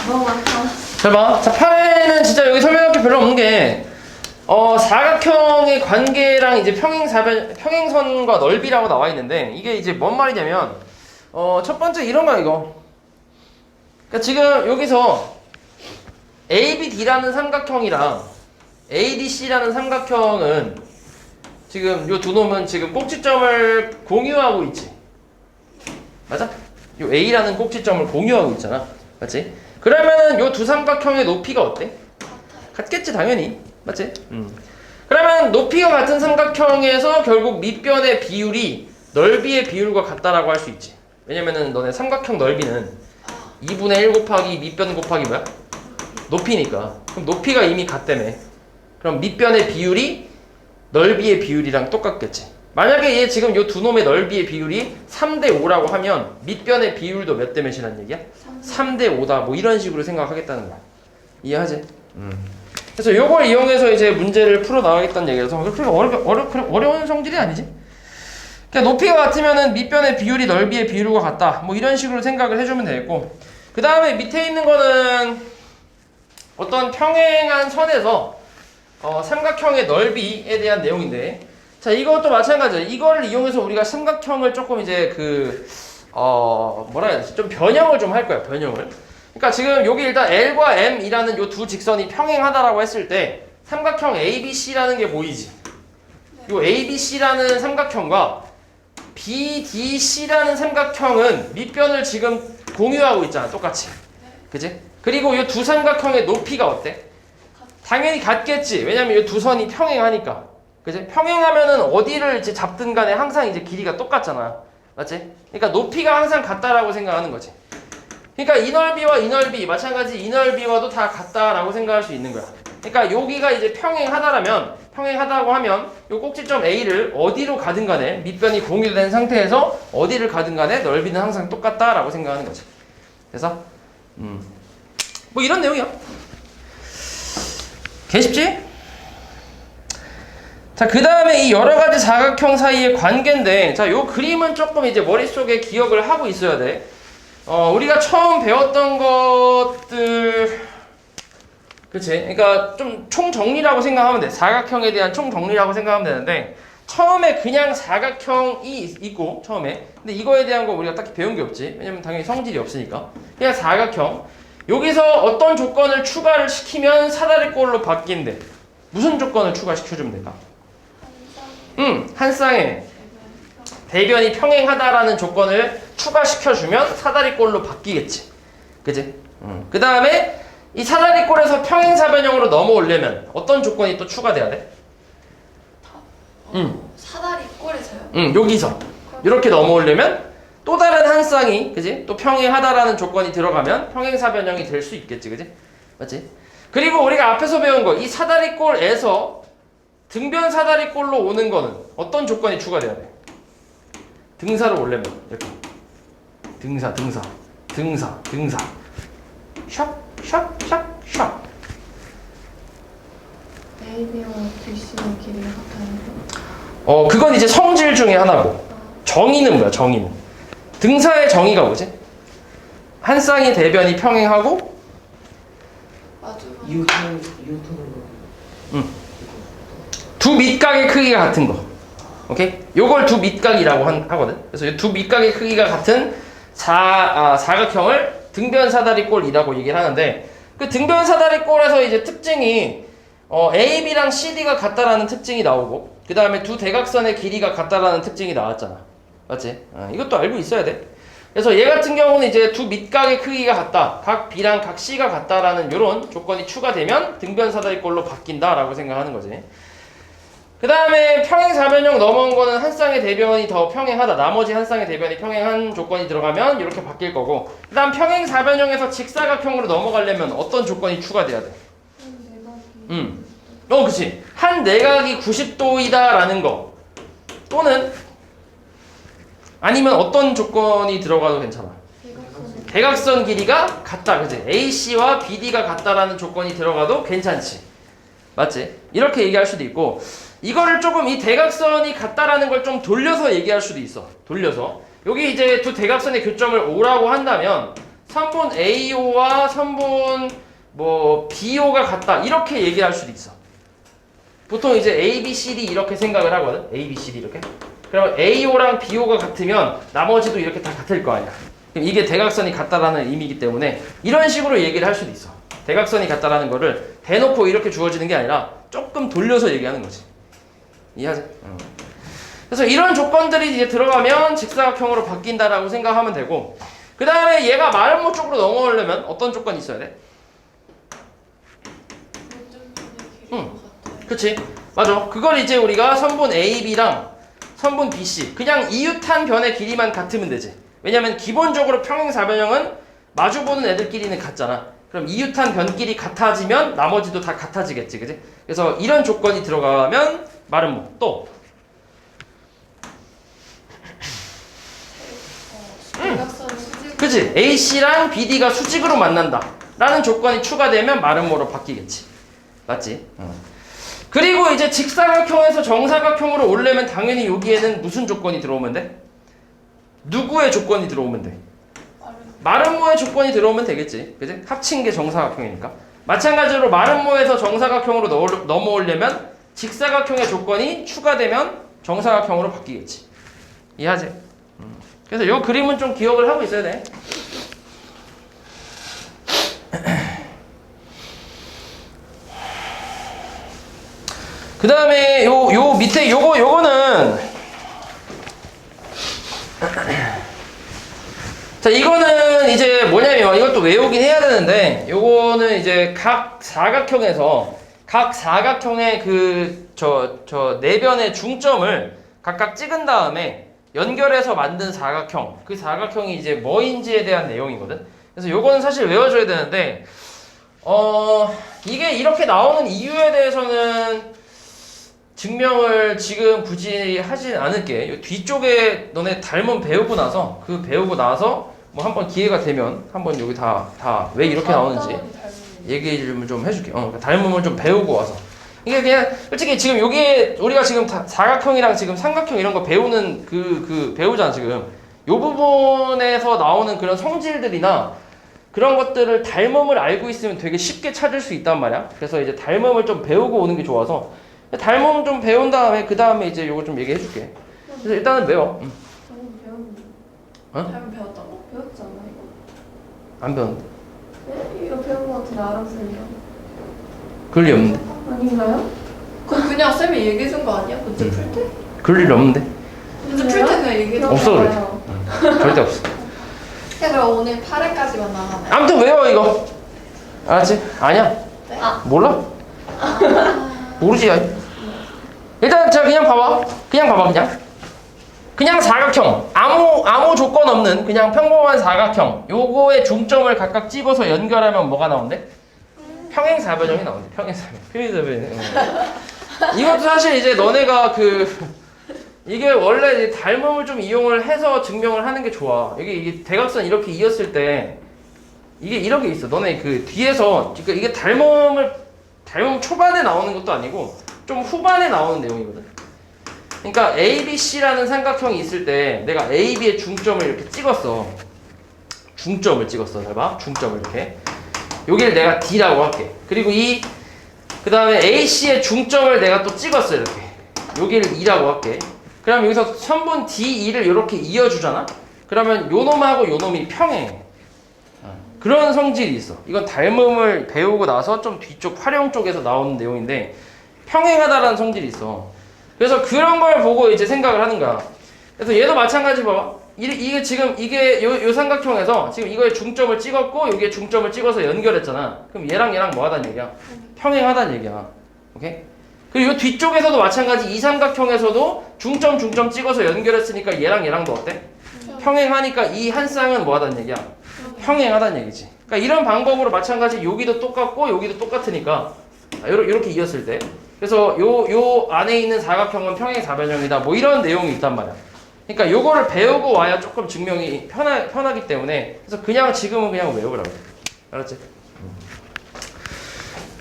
너무 많다. 잘 봐. 자, 8에는 진짜 여기 설명할 게 별로 없는 게, 사각형의 관계랑 이제 평행선과 넓이라고 나와 있는데, 이게 이제 뭔 말이냐면, 첫 번째 이런 거야, 이거. 그러니까 지금 여기서 ABD라는 삼각형이랑 ADC라는 삼각형은 지금 요 두 놈은 지금 꼭지점을 공유하고 있지. 맞아? 요 A라는 꼭지점을 공유하고 있잖아. 맞지? 그러면 요 두 삼각형의 높이가 어때? 같겠지, 당연히. 맞지? 그러면 높이가 같은 삼각형에서 결국 밑변의 비율이 넓이의 비율과 같다라고 할 수 있지. 왜냐면은 너네 삼각형 넓이는 2분의 1 곱하기 밑변 곱하기 뭐야? 높이니까. 그럼 높이가 이미 같다며. 그럼 밑변의 비율이 넓이의 비율이랑 똑같겠지. 만약에 얘 지금 요 두 놈의 넓이의 비율이 3대 5라고 하면 밑변의 비율도 몇 대 몇이란 얘기야? 3대 5다. 뭐 이런 식으로 생각하겠다는 거야. 이해하지? 그래서 요걸 이용해서 이제 문제를 풀어 나가겠다는 얘기라서 그렇게 어려운 성질이 아니지. 그러니까 높이가 같으면은 밑변의 비율이 넓이의 비율과 같다. 뭐 이런 식으로 생각을 해주면 되겠고, 그 다음에 밑에 있는 거는 어떤 평행한 선에서 삼각형의 넓이에 대한 내용인데, 자, 이것도 마찬가지야. 이걸 이용해서 우리가 삼각형을 조금 이제 뭐라 해야 되지? 좀 변형을 좀 할 거야, 변형을. 그러니까 지금 여기 일단 L과 M이라는 요 두 직선이 평행하다라고 했을 때 삼각형 ABC라는 게 보이지? 요 ABC라는 삼각형과 BDC라는 삼각형은 밑변을 지금 공유하고 있잖아, 똑같이. 그지? 그리고 요 두 삼각형의 높이가 어때? 당연히 같겠지. 왜냐면 이 두 선이 평행하니까. 그지? 평행하면은 어디를 이제 잡든 간에 항상 이제 길이가 똑같잖아. 맞지? 그러니까 높이가 항상 같다라고 생각하는 거지. 그러니까 이 넓이와 이 넓이, 마찬가지 이 넓이와도 다 같다라고 생각할 수 있는 거야. 그러니까 여기가 이제 평행하다고 하면 요 꼭지점 A를 어디로 가든 간에 밑변이 공유된 상태에서 어디를 가든 간에 넓이는 항상 똑같다라고 생각하는 거지. 그래서 뭐 이런 내용이야. 개 쉽지? 자, 그 다음에 이 여러 가지 사각형 사이의 관계인데, 자, 요 그림은 조금 이제 머릿속에 기억을 하고 있어야 돼. 우리가 처음 배웠던 것들, 그치? 그러니까 좀 총정리라고 생각하면 돼. 사각형에 대한 총정리라고 생각하면 되는데, 처음에 그냥 사각형이 있고, 처음에. 근데 이거에 대한 거 우리가 딱히 배운 게 없지. 왜냐면 당연히 성질이 없으니까. 그냥 사각형. 여기서 어떤 조건을 추가를 시키면 사다리꼴로 바뀐대. 무슨 조건을 추가시켜주면 될까? 한 쌍에 대변이 평행하다라는 조건을 추가시켜주면 사다리꼴로 바뀌겠지. 그지? 그 다음에 이 사다리꼴에서 평행사변형으로 넘어오려면 어떤 조건이 또 추가돼야 돼? 사다리꼴에서요? 여기서 이렇게 넘어오려면 또 다른 한 쌍이, 그지? 또 평행하다라는 조건이 들어가면 평행사변형이 될 수 있겠지, 그지? 맞지? 그리고 우리가 앞에서 배운 거, 이 사다리꼴에서 등변 사다리꼴로 오는 거는 어떤 조건이 추가돼야 돼? 등사로 오려면 이렇게 등사 샵 AB와 BC의 길이가 같아요. 그건 이제 성질 중에 하나고, 정의는 뭐야? 정의는 등사의 정의가 뭐지? 한 쌍의 대변이 평행하고 두 밑각의 크기가 같은 거. 오케이? 요걸 두 밑각이라고 하거든. 그래서 이 두 밑각의 크기가 같은 사각형을 등변 사다리꼴이라고 얘기를 하는데, 그 등변 사다리꼴에서 이제 특징이 AB랑 CD가 같다라는 특징이 나오고, 그 다음에 두 대각선의 길이가 같다라는 특징이 나왔잖아. 맞지? 이것도 알고 있어야 돼. 그래서 얘 같은 경우는 이제 두 밑각의 크기가 같다, 각 B랑 각 C가 같다라는 이런 조건이 추가되면 등변 사다리꼴로 바뀐다라고 생각하는 거지. 그 다음에 평행사변형 넘어온 거는 한 쌍의 대변이 더 평행하다, 나머지 한 쌍의 대변이 평행한 조건이 들어가면 이렇게 바뀔 거고, 그 다음 평행사변형에서 직사각형으로 넘어가려면 어떤 조건이 추가돼야 돼? 그치. 한 내각이 90도이다 라는 거, 또는 아니면 어떤 조건이 들어가도 괜찮아? 대각선 길이가 같다, 그치? AC와 BD가 같다라는 조건이 들어가도 괜찮지. 맞지? 이렇게 얘기할 수도 있고, 이거를 조금 이 대각선이 같다라는 걸 좀 돌려서 얘기할 수도 있어. 돌려서 여기 이제 두 대각선의 교점을 O라고 한다면 선분 AO와 선분 뭐 BO가 같다 이렇게 얘기할 수도 있어. 보통 이제 A, B, C, D 이렇게 생각을 하거든. A, B, C, D 이렇게. 그럼 AO랑 BO가 같으면 나머지도 이렇게 다 같을 거 아니야. 그럼 이게 대각선이 같다라는 의미이기 때문에 이런 식으로 얘기를 할 수도 있어. 대각선이 같다라는 거를 대놓고 이렇게 주어지는 게 아니라 조금 돌려서 얘기하는 거지. 이해하지? 그래서 이런 조건들이 이제 들어가면 직사각형으로 바뀐다라고 생각하면 되고, 그 다음에 얘가 마름모 쪽으로 넘어오려면 어떤 조건이 있어야 돼? 그치? 맞아. 그걸 이제 우리가 선분 AB랑 선분 BC 그냥 이웃한 변의 길이만 같으면 되지. 왜냐면 기본적으로 평행사변형은 마주보는 애들끼리는 같잖아. 그럼 이웃한 변끼리 같아지면 나머지도 다 같아지겠지, 그지? 그래서 이런 조건이 들어가면 마름모. 또 그치? AC랑 BD가 수직으로 만난다 라는 조건이 추가되면 마름모로 바뀌겠지. 맞지? 그리고 이제 직사각형에서 정사각형으로 오려면 당연히 여기에는 무슨 조건이 들어오면 돼? 누구의 조건이 들어오면 돼? 마름모의 조건이 들어오면 되겠지. 그지? 합친 게 정사각형이니까. 마찬가지로 마름모에서 정사각형으로 넘어오려면 직사각형의 조건이 추가되면 정사각형으로 바뀌겠지. 이해하지? 그래서 이 그림은 좀 기억을 하고 있어야 돼. 그 다음에 요 밑에 요거는 자, 이거는 이제 뭐냐면 이것도 외우긴 해야 되는데, 요거는 이제 각 사각형의 저 내변의 중점을 각각 찍은 다음에 연결해서 만든 사각형, 그 사각형이 이제 뭐인지에 대한 내용이거든. 그래서 요거는 사실 외워줘야 되는데, 이게 이렇게 나오는 이유에 대해서는 증명을 지금 굳이 하진 않을게. 요 뒤쪽에 너네 달문 배우고 나서 뭐 한번 기회가 되면 한번 여기 다 왜 이렇게 나오는지 얘기를 좀 해줄게. 달문을 좀 배우고 와서. 이게 그냥 솔직히 지금 여기에 우리가 지금 사각형이랑 지금 삼각형 이런 거 배우는 배우잖아 지금. 요 부분에서 나오는 그런 성질들이나 그런 것들을 달몸을 알고 있으면 되게 쉽게 찾을 수 있단 말이야. 그래서 이제 달몸을 좀 배우고 오는 게 좋아서 달몸 좀 배운 다음에 그 다음에 이제 요거 좀 얘기해 줄게. 그래서 일단은 배워. 저는 배웠는데. 어? 배웠다고? 배웠잖아 이거. 안 배웠는데? 네? 이거 배운 거 같은데 알았어요. 그럴 리 없는데? 아닌가요? 그냥 쌤이 얘기해 준 거 아니야? 문제 풀 때? 그럴 일 없는데? 문제 풀 때 그냥 얘기해 준 없어 그래. 절대 없어. 그럼 오늘 8회까지만 나가네. 아무튼 외워 이거. 알았지? 아니야? 네? 몰라? 모르지. 일단 자 그냥 봐봐. 그냥 사각형. 아무 조건 없는 그냥 평범한 사각형. 요거의 중점을 각각 찍어서 연결하면 뭐가 나온대? 평행사변형이 나온대. 평행사변형. 이것도 사실 이제 너네가 이게 원래 달몸을 좀 이용을 해서 증명을 하는 게 좋아. 이게 대각선 이렇게 이었을 때 이게 이렇게 있어. 너네 뒤에서 그러니까 이게 달몸 초반에 나오는 것도 아니고 좀 후반에 나오는 내용이거든. 그러니까 ABC라는 삼각형이 있을 때 내가 AB의 중점을 이렇게 찍었어. 잘 봐. 중점을 이렇게. 여기를 내가 D라고 할게. 그리고 그 다음에 AC의 중점을 내가 또 찍었어. 이렇게. 여기를 E라고 할게. 그럼 여기서 선분 D, E를 이렇게 이어주잖아? 그러면 요 놈하고 요 놈이 평행해. 그런 성질이 있어. 이건 닮음을 배우고 나서 좀 뒤쪽 활용 쪽에서 나오는 내용인데 평행하다라는 성질이 있어. 그래서 그런 걸 보고 이제 생각을 하는 거야. 그래서 얘도 마찬가지 봐봐. 이게 지금 요 삼각형에서 지금 이거에 중점을 찍었고 여기에 중점을 찍어서 연결했잖아. 그럼 얘랑 뭐 하다는 얘기야? 평행하다는 얘기야. 오케이? 그리고 요 뒤쪽에서도 마찬가지 이 삼각형에서도 중점 찍어서 연결했으니까 얘랑도 어때? 평행하니까 이 한 쌍은 뭐 하다는 얘기야? 평행하다는 얘기지. 그러니까 이런 방법으로 마찬가지 여기도 똑같고 여기도 똑같으니까 이렇게 이었을 때 그래서 요 안에 있는 사각형은 평행사변형이다 뭐 이런 내용이 있단 말이야. 그러니까 요거를 배우고 와야 조금 증명이 편하기 때문에 그래서 그냥 지금은 그냥 외우라고. 알았지?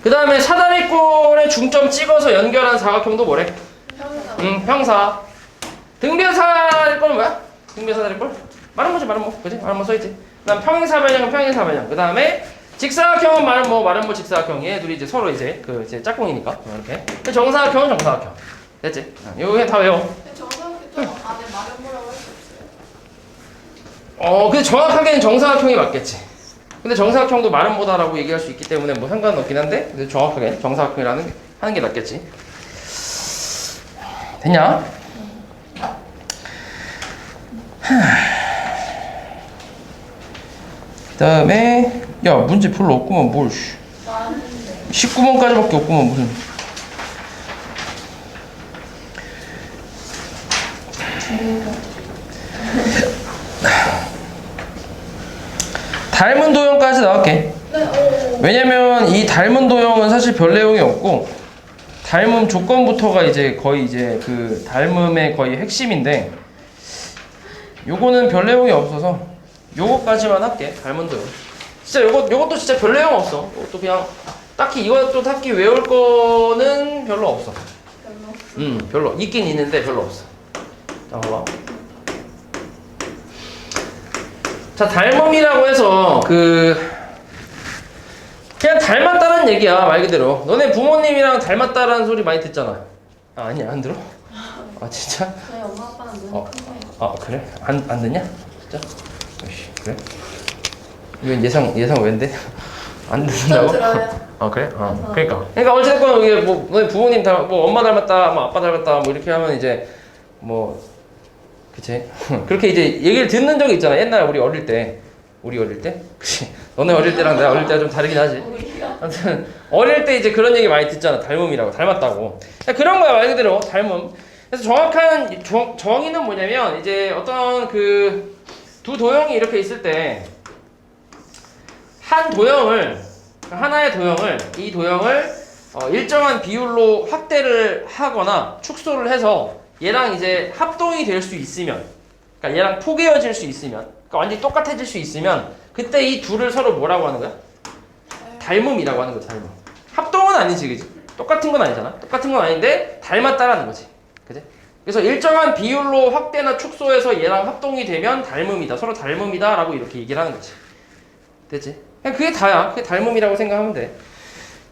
그 다음에 사다리꼴에 중점 찍어서 연결한 사각형도 뭐래? 평사. 등변사다리꼴은 뭐야? 등변사다리꼴? 마름모지. 그지? 마름모 써있지? 그다음 평행사변형은 평행사변형. 그다음에 직사각형은 말은 뭐 직사각형이에요. 둘이 이제 서로 이제 그 이제 짝꿍이니까 이렇게. 정사각형은 정사각형. 됐지? 이거 그냥 다 외워. 정사각형 안에 말은 뭐라고 할 수 없어요? 근데 정확하게는 정사각형이 맞겠지. 근데 정사각형도 마름모다라고 얘기할 수 있기 때문에 뭐 상관은 없긴 한데, 근데 정확하게 정사각형이라는 하는 게 낫겠지. 됐냐? 그다음에 야 문제 별로 없구만 뭘. 19번까지밖에 없구만 무슨. 닮은 도형까지 나올게. 왜냐면 이 닮은 도형은 사실 별 내용이 없고 닮음 조건부터가 이제 거의 이제 그 닮음의 거의 핵심인데 요거는 별 내용이 없어서 요거까지만 할게. 닮은 도형. 진짜 요것도 진짜 별 내용 없어. 요것도 그냥 딱히 이것도 딱히 외울 거는 별로 없어. 별로 있긴 있는데 별로 없어. 자 봐봐. 자 닮음이라고 해서 그냥 닮았다는 얘기야. 말 그대로 너네 부모님이랑 닮았다라는 소리 많이 듣잖아. 아니야 안 들어? 아 진짜? 저희 엄마 아빠는 눈이 큰데. 그래? 안 듣냐? 진짜? 어이씨 그래? 이건 예상 왠데? 안 듣는다고? 들어요. 그래? 그러니까 어쨌든 이게 뭐 너희 부모님 뭐 엄마 닮았다, 뭐 아빠 닮았다, 뭐 이렇게 하면 이제 뭐 그치? 그렇게 이제 얘기를 듣는 적이 있잖아. 옛날에 우리 어릴 때. 그치? 너네 어릴 때랑 내가 어릴 때가 좀 다르긴 하지. 아무튼 어릴 때 이제 그런 얘기 많이 듣잖아. 닮음이라고, 닮았다고. 그런 거야 말 그대로 닮음. 그래서 정확한 정의는 뭐냐면 이제 어떤 그 두 도형이 이렇게 있을 때 하나의 도형을 이 도형을 일정한 비율로 확대를 하거나 축소를 해서 얘랑 이제 합동이 될 수 있으면, 그러니까 얘랑 포개어질 수 있으면, 그러니까 완전히 똑같아질 수 있으면 그때 이 둘을 서로 뭐라고 하는 거야? 닮음이라고 하는 거지. 닮음. 합동은 아니지, 그지? 똑같은 건 아니잖아. 똑같은 건 아닌데 닮았다라는 거지, 그지? 그래서 일정한 비율로 확대나 축소해서 얘랑 합동이 되면 닮음이다, 서로 닮음이다라고 이렇게 얘기를 하는 거지. 됐지? 그냥 그게 다야. 그게 닮음이라고 생각하면 돼.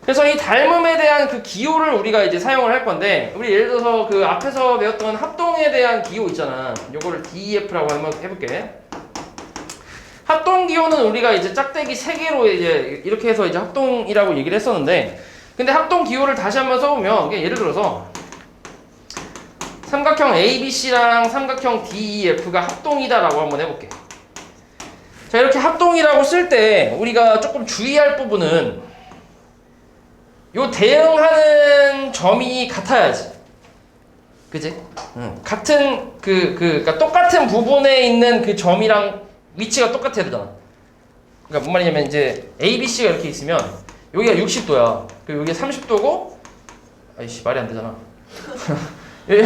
그래서 이 닮음에 대한 그 기호를 우리가 이제 사용을 할 건데, 우리 예를 들어서 그 앞에서 배웠던 합동에 대한 기호 있잖아. 요거를 DEF라고 한번 해볼게. 합동 기호는 우리가 이제 짝대기 3개로 이제 이렇게 해서 이제 합동이라고 얘기를 했었는데, 근데 합동 기호를 다시 한번 써보면, 예를 들어서 삼각형 ABC랑 삼각형 DEF가 합동이다라고 한번 해볼게. 자, 이렇게 합동이라고 쓸 때 우리가 조금 주의할 부분은 요 대응하는 점이 같아야지. 그지? 같은 그러니까 똑같은 부분에 있는 그 점이랑 위치가 똑같아야 되잖아. 그러니까 뭔 말이냐면 이제 ABC가 이렇게 있으면 여기가 60도야. 그리고 여기가 30도고, 아이씨 말이 안 되잖아. 여기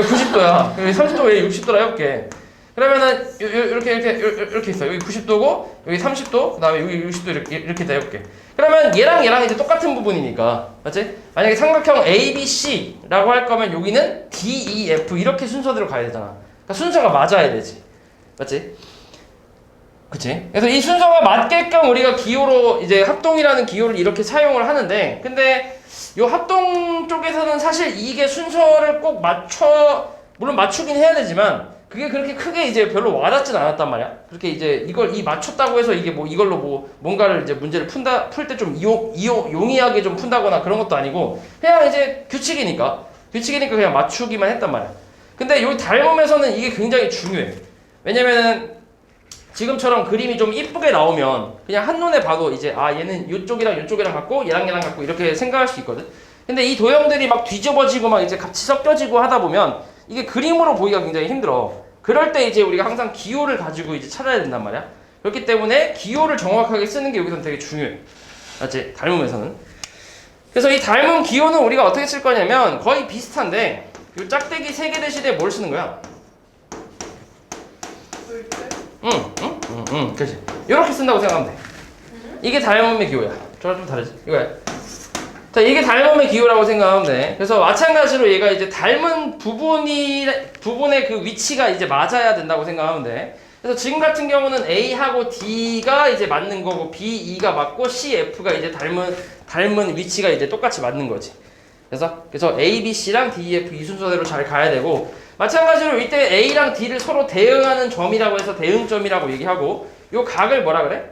90도야. 여기 30도 왜 60도라 해볼게. 그러면은 이렇게 있어. 여기 90도고 여기 30도, 그다음에 여기 60도 이렇게 해볼게. 그러면 얘랑 이제 똑같은 부분이니까, 맞지? 만약에 삼각형 ABC라고 할 거면 여기는 DEF 이렇게 순서대로 가야 되잖아. 그러니까 순서가 맞아야 되지, 맞지? 그치? 그래서 이 순서가 맞게끔 우리가 기호로 이제 합동이라는 기호를 이렇게 사용을 하는데, 근데 이 합동 쪽에서는 사실 이게 순서를 꼭 물론 맞추긴 해야 되지만 그게 그렇게 크게 이제 별로 와닿진 않았단 말이야. 그렇게 이제 이걸 맞췄다고 해서 이게 뭐 이걸로 뭐 뭔가를 이제 문제를 풀 때 좀 용이하게 좀 푼다거나 그런 것도 아니고 그냥 이제 규칙이니까 그냥 맞추기만 했단 말이야. 근데 이 닮음에서는 이게 굉장히 중요해. 왜냐면은 지금처럼 그림이 좀 이쁘게 나오면 그냥 한눈에 봐도 이제 얘는 이쪽이랑 같고 얘랑 같고 이렇게 생각할 수 있거든. 근데 이 도형들이 막 뒤집어지고 막 이제 같이 섞여지고 하다 보면 이게 그림으로 보기가 굉장히 힘들어. 그럴 때 이제 우리가 항상 기호를 가지고 이제 찾아야 된단 말이야. 그렇기 때문에 기호를 정확하게 쓰는 게 여기서는 되게 중요해. 맞지? 닮음에서는. 그래서 이 닮음 기호는 우리가 어떻게 쓸 거냐면 거의 비슷한데 이 짝대기 3개 대신에 뭘 쓰는 거야? 그렇지. 이렇게 쓴다고 생각하면 돼. 이게 닮음의 기호야. 저랑 좀 다르지? 이거야. 자, 이게 닮음의 기호라고 생각하면 돼. 그래서 마찬가지로 얘가 이제 닮은 부분의 그 위치가 이제 맞아야 된다고 생각하면 돼. 그래서 지금 같은 경우는 A하고 D가 이제 맞는 거고 B, E가 맞고 C, F가 이제 닮은 위치가 이제 똑같이 맞는 거지. 그래서 A, B, C랑 D, E, F 이 순서대로 잘 가야 되고 마찬가지로 이때 A랑 D를 서로 대응하는 점이라고 해서 대응점이라고 얘기하고 요 각을 뭐라 그래?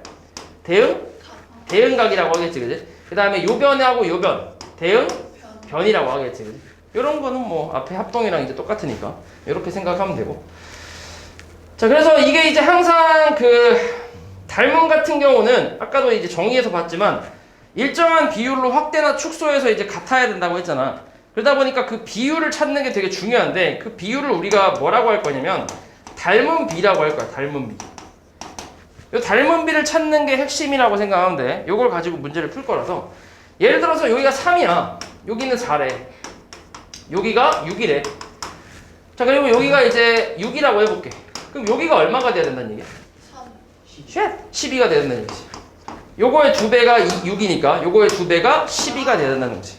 대응각이라고 하겠지, 그지? 그 다음에 요 변하고 요 변이라고 하겠지, 그지? 요런 거는 뭐 앞에 합동이랑 이제 똑같으니까 이렇게 생각하면 되고. 자, 그래서 이게 이제 항상 그 닮음 같은 경우는 아까도 이제 정의에서 봤지만 일정한 비율로 확대나 축소해서 이제 같아야 된다고 했잖아. 그러다 보니까 그 비율을 찾는 게 되게 중요한데 그 비율을 우리가 뭐라고 할 거냐면 닮은 비라고 할 거야. 닮은 비. 이 닮은 비를 찾는 게 핵심이라고 생각하면 돼. 요걸 가지고 문제를 풀 거라서 예를 들어서 여기가 3이야. 여기는 4래. 여기가 6이래. 자, 그리고 여기가 이제 6이라고 해볼게. 그럼 여기가 얼마가 돼야 된다는 얘기야? 12가 돼야 된다는 얘기지. 요거의 2배가 6이니까 요거의 2배가 12가 돼야 된다는 거지.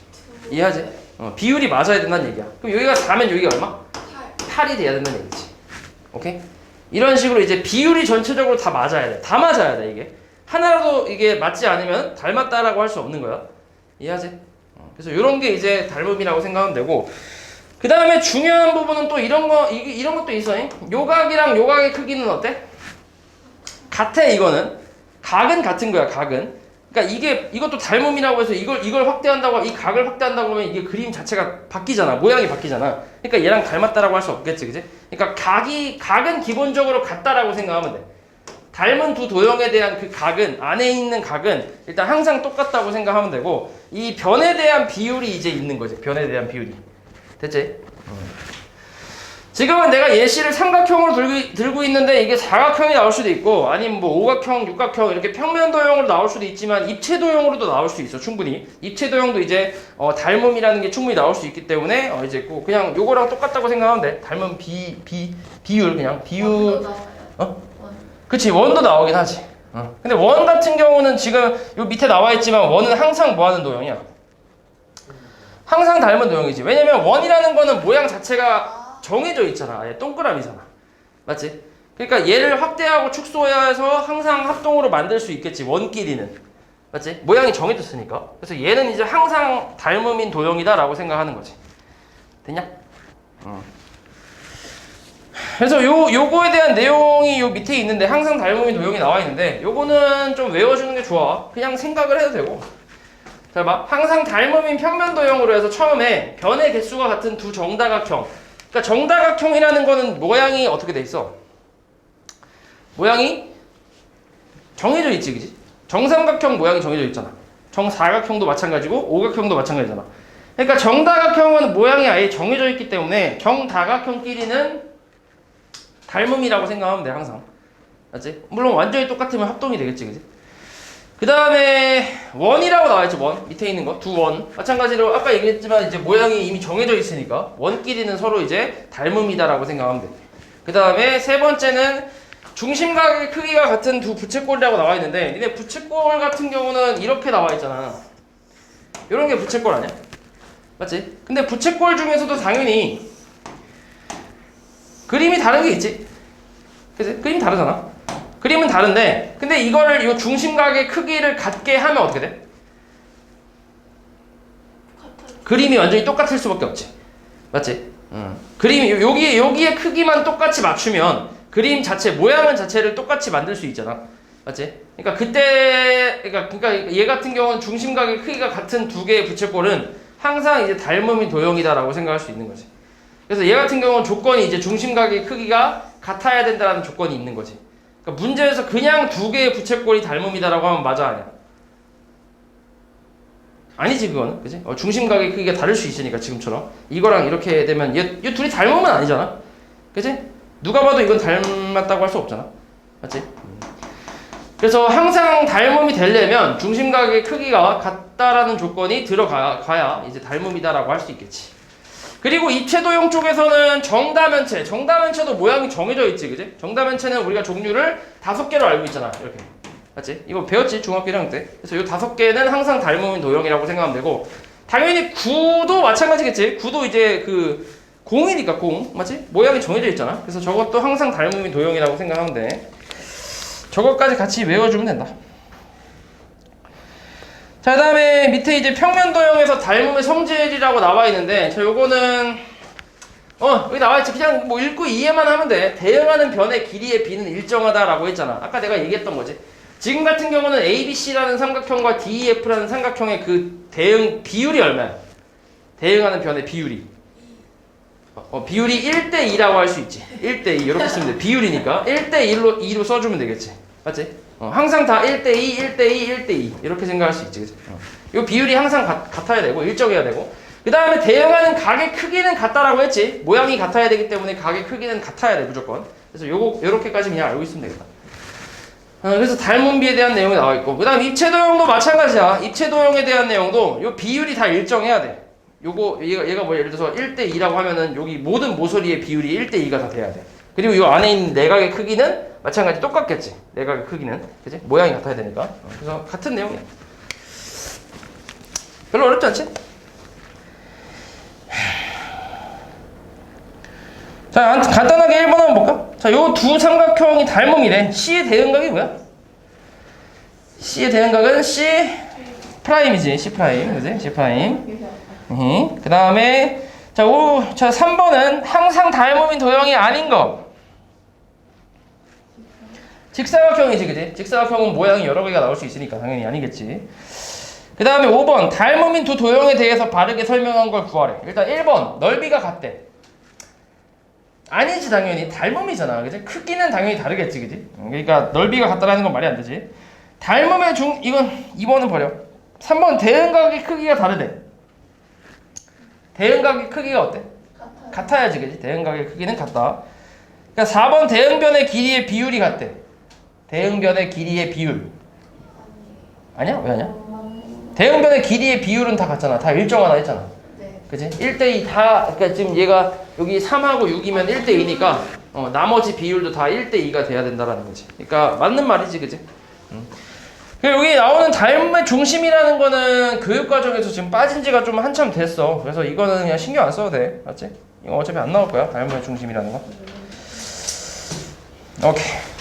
이해하지? 비율이 맞아야 된다는 얘기야. 그럼 여기가 4면 여기가 얼마? 8이 돼야 된다는 얘기지. 오케이? 이런 식으로 이제 비율이 전체적으로 다 맞아야 돼. 다 맞아야 돼, 이게. 하나라도 이게 맞지 않으면 닮았다라고 할 수 없는 거야. 이해하지? 그래서 이런 게 이제 닮음이라고 생각하면 되고, 그 다음에 중요한 부분은 또 이런 것도 있어. 요각이랑 요각의 크기는 어때? 같아, 이거는. 각은 같은 거야, 각은. 그러니까 이것도 닮음이라고 해서 이걸 확대한다고, 이 각을 확대한다고 하면 이게 그림 자체가 바뀌잖아. 모양이 바뀌잖아. 그러니까 얘랑 닮았다라고 할 수 없겠지, 그지? 그러니까 각은 기본적으로 같다라고 생각하면 돼. 닮은 두 도형에 대한 그 각은, 안에 있는 각은 일단 항상 똑같다고 생각하면 되고, 이 변에 대한 비율이 이제 있는 거지. 변에 대한 비율이. 됐지? 지금은 내가 예시를 삼각형으로 들고 있는데 이게 사각형이 나올 수도 있고 아니면 뭐 오각형, 육각형 이렇게 평면 도형으로 나올 수도 있지만 입체 도형으로도 나올 수 있어. 충분히. 입체 도형도 이제 닮음이라는 게 충분히 나올 수 있기 때문에 이제 그냥 요거랑 똑같다고 생각하면 돼. 닮음 비율 그냥 비율. 그치, 원도 나오긴 하지. 근데 원 같은 경우는 지금 요 밑에 나와 있지만 원은 항상 뭐 하는 도형이야? 항상 닮은 도형이지. 왜냐면 원이라는 거는 모양 자체가 정해져 있잖아. 아예 동그라미잖아. 맞지? 그러니까 얘를 확대하고 축소해서 항상 합동으로 만들 수 있겠지. 원끼리는. 맞지? 모양이 정해졌으니까. 그래서 얘는 이제 항상 닮음인 도형이다 라고 생각하는 거지. 됐냐? 그래서 요거에 대한 내용이 요 밑에 있는데 항상 닮음인 도형이 나와 있는데 요거는 좀 외워주는 게 좋아. 그냥 생각을 해도 되고. 잘 봐. 항상 닮음인 평면 도형으로 해서 처음에 변의 개수가 같은 두 정다각형. 그러니까 정다각형이라는 거는 모양이 어떻게 돼 있어? 모양이 정해져 있지, 그지? 정삼각형 모양이 정해져 있잖아. 정사각형도 마찬가지고 오각형도 마찬가지잖아. 그러니까 정다각형은 모양이 아예 정해져 있기 때문에 정다각형끼리는 닮음이라고 생각하면 돼, 항상. 맞지? 물론 완전히 똑같으면 합동이 되겠지, 그지? 그 다음에 원이라고 나와있죠. 원 밑에 있는 거 두 원 마찬가지로 아까 얘기했지만 이제 모양이 이미 정해져 있으니까 원끼리는 서로 이제 닮음이다라고 생각하면 돼. 그 다음에 세 번째는 중심각의 크기가 같은 두 부채꼴이라고 나와 있는데 니네 부채꼴 같은 경우는 이렇게 나와 있잖아. 이런 게 부채꼴 아니야? 맞지? 근데 부채꼴 중에서도 당연히 그림이 다른 게 있지. 그치? 그림 다르잖아. 그림은 다른데 근데 이거를 이 중심각의 크기를 같게 하면 어떻게 돼? 그림이 완전히 똑같을 수밖에 없지. 맞지? 그림이 여기의 크기만 똑같이 맞추면 그림 자체 모양은 자체를 똑같이 만들 수 있잖아. 맞지? 그러니까 그러니까 얘 같은 경우는 중심각의 크기가 같은 두 개의 부채꼴은 항상 이제 닮음인 도형이다라고 생각할 수 있는 거지. 그래서 얘 같은 경우는 조건이 이제 중심각의 크기가 같아야 된다는 조건이 있는 거지. 그러니까 문제에서 그냥 두 개의 부채꼴이 닮음이다라고 하면 맞아, 아니야? 아니지, 그거는. 그지? 중심각의 크기가 다를 수 있으니까, 지금처럼. 이거랑 이렇게 되면 얘 둘이 닮음은 아니잖아. 그지? 누가 봐도 이건 닮았다고 할 수 없잖아. 맞지? 그래서 항상 닮음이 되려면 중심각의 크기가 같다라는 조건이 들어가야 이제 닮음이다라고 할 수 있겠지. 그리고 입체도형 쪽에서는 정다면체도 모양이 정해져 있지, 그지? 정다면체는 우리가 종류를 5개로 알고 있잖아, 이렇게. 맞지? 이거 배웠지, 중학교 1학년 때. 그래서 이 5개는 항상 닮음인 도형이라고 생각하면 되고, 당연히 구도 마찬가지겠지. 구도 이제 공이니까 공 맞지? 모양이 정해져 있잖아. 그래서 저것도 항상 닮음인 도형이라고 생각하면 돼. 저것까지 같이 외워주면 된다. 자, 그 다음에 밑에 이제 평면 도형에서 닮음의 성질이라고 나와 있는데, 저 요거는 여기 나와 있지. 그냥 뭐 읽고 이해만 하면 돼. 대응하는 변의 길이의 비는 일정하다라고 했잖아. 아까 내가 얘기했던 거지. 지금 같은 경우는 ABC라는 삼각형과 DEF라는 삼각형의 그 대응 비율이 얼마야? 대응하는 변의 비율이. 비율이 1대2라고 할 수 있지. 1대2 이렇게 쓰면 돼. 비율이니까 1대2로 써주면 되겠지. 맞지? 항상 다 1대2, 1대2, 1대2 이렇게 생각할 수 있지. 그치? 이 비율이 항상 같아야 되고 일정해야 되고, 그 다음에 대응하는 각의 크기는 같다라고 했지. 모양이 같아야 되기 때문에 각의 크기는 같아야 돼 무조건. 그래서 요렇게까지 그냥 알고 있으면 되겠다. 그래서 닮음비에 대한 내용이 나와 있고, 그 다음 입체도형도 마찬가지야. 입체도형에 대한 내용도 요 비율이 다 일정해야 돼. 얘가 뭐 예를 들어서 1대2라고 하면은 여기 모든 모서리의 비율이 1대2가 다 돼야 돼. 그리고 요 안에 있는 내각의 크기는 마찬가지 똑같겠지. 내각의 크기는. 그치? 모양이 같아야 되니까. 그래서 같은 내용이야. 별로 어렵지 않지? 자, 간단하게 1번 한번 볼까? 자, 요 두 삼각형이 닮음이래. C의 대응각이 뭐야? C의 대응각은 C 프라임이지. C 프라임. 그지? C 프라임. 그 다음에 자 3번은 항상 닮음인 도형이 아닌 거. 직사각형이지, 그지? 직사각형은 모양이 여러 개가 나올 수 있으니까 당연히 아니겠지. 그 다음에 5번 닮음인 두 도형에 대해서 바르게 설명한 걸 구하래. 일단 1번 넓이가 같대. 아니지, 당연히 닮음이잖아, 그지? 크기는 당연히 다르겠지, 그지? 그러니까 넓이가 같다라는 건 말이 안 되지. 닮음의 이건 2번은 버려. 3번 대응각의 크기가 다르대. 대응각의 크기가 어때? 같아야지, 그지? 대응각의 크기는 같다. 그러니까 4번 대응변의 길이의 비율이 같대. 대응변의 길이의 비율. 아니야? 왜 아니야? 대응변의 길이의 비율은 다 같잖아. 다 일정하다 했잖아. 네. 그치? 1대2 다, 그러니까 지금 얘가 여기 3하고 6이면 1대2니까 나머지 비율도 다 1대2가 돼야 된다라는 거지. 그러니까 맞는 말이지, 그치? 그리고 여기 나오는 닮음의 중심이라는 거는 교육과정에서 지금 빠진 지가 좀 한참 됐어. 그래서 이거는 그냥 신경 안 써도 돼. 맞지? 이거 어차피 안 나올 거야. 닮음의 중심이라는 거. 오케이.